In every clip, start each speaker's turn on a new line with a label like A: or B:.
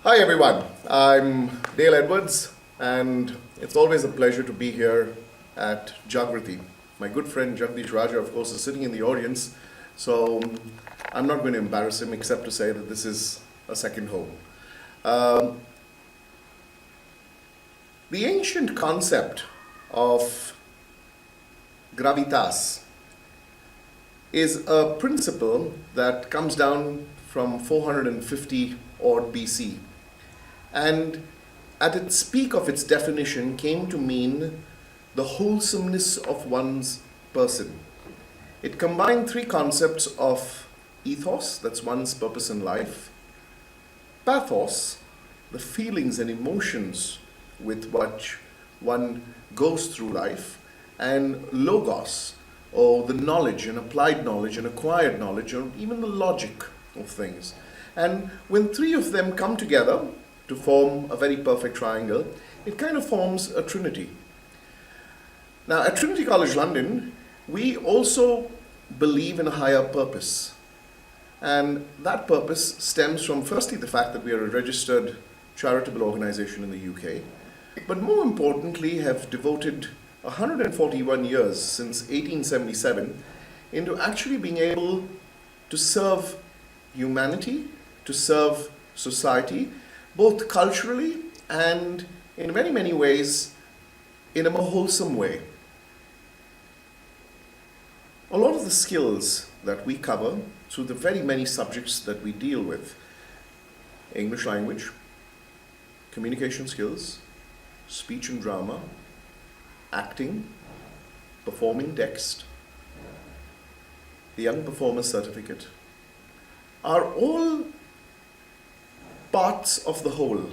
A: Hi everyone, I'm Dale Edwards and it's always a pleasure to be here at Jagriti. My good friend Jagdish Raja, of course, is sitting in the audience, so I'm not going to embarrass him except to say that this is a second home. The ancient concept of gravitas is a principle that comes down from 450 odd BC. And at its peak of its definition came to mean the wholesomeness of one's person. It combined three concepts of ethos, that's one's purpose in life, pathos, the feelings and emotions with which one goes through life, and logos, or the knowledge and applied knowledge and acquired knowledge, or even the logic of things. And when three of them come together to form a very perfect triangle, it kind of forms a trinity. Now, at Trinity College London, we also believe in a higher purpose. And that purpose stems from, firstly, the fact that we are a registered charitable organization in the UK, but more importantly, have devoted 141 years since 1877 into actually being able to serve humanity, to serve society, both culturally and in many, many ways in a more wholesome way. A lot of the skills that we cover through the very many subjects that we deal with, English language, communication skills, speech and drama, acting, performing text, the Young Performer Certificate, are all parts of the whole,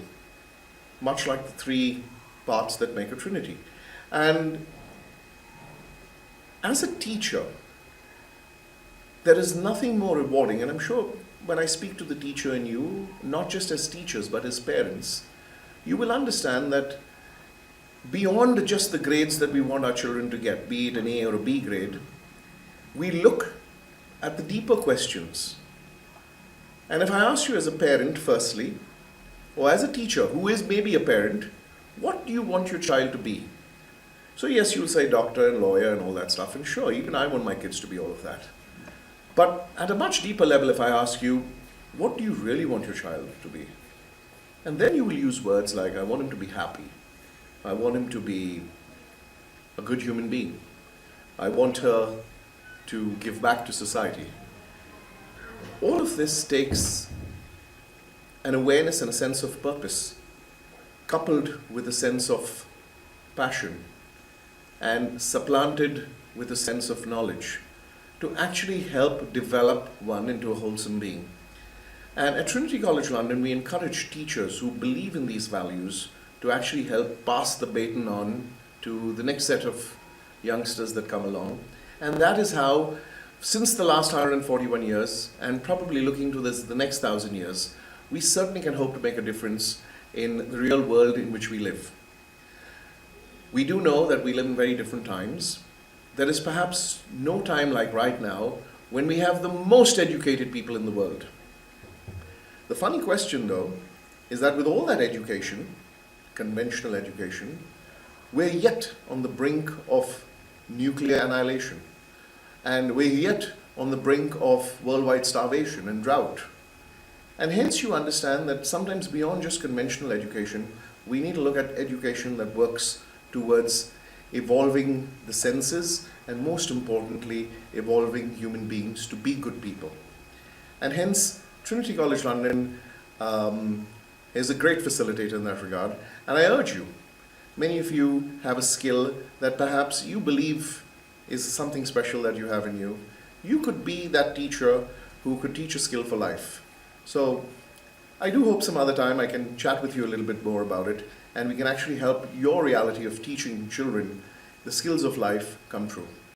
A: much like the three parts that make a trinity. And as a teacher, there is nothing more rewarding, and I'm sure when I speak to the teacher in you, not just as teachers but as parents, you will understand that beyond just the grades that we want our children to get, be it an A or a B grade, we look at the deeper questions. And if I ask you as a parent, firstly, or as a teacher who is maybe a parent, what do you want your child to be? So yes, you'll say doctor and lawyer and all that stuff, and sure, even I want my kids to be all of that. But at a much deeper level, if I ask you, what do you really want your child to be? And then you will use words like, I want him to be happy. I want him to be a good human being. I want her to give back to society. All of this takes an awareness and a sense of purpose, coupled with a sense of passion, and supplanted with a sense of knowledge, to actually help develop one into a wholesome being. And at Trinity College London, we encourage teachers who believe in these values to actually help pass the baton on to the next set of youngsters that come along. And that is how, since the last 141 years, and probably looking to the next 1,000 years, we certainly can hope to make a difference in the real world in which we live. We do know that we live in very different times. There is perhaps no time like right now when we have the most educated people in the world. The funny question, though, is that with all that education, conventional education, we're yet on the brink of nuclear annihilation. And we're yet on the brink of worldwide starvation and drought. And hence you understand that sometimes beyond just conventional education, we need to look at education that works towards evolving the senses and, most importantly, evolving human beings to be good people. And hence, Trinity College London is a great facilitator in that regard. And I urge you, many of you have a skill that perhaps you believe is something special that you have in you. You could be that teacher who could teach a skill for life. So I do hope some other time I can chat with you a little bit more about it, and we can actually help your reality of teaching children the skills of life come true.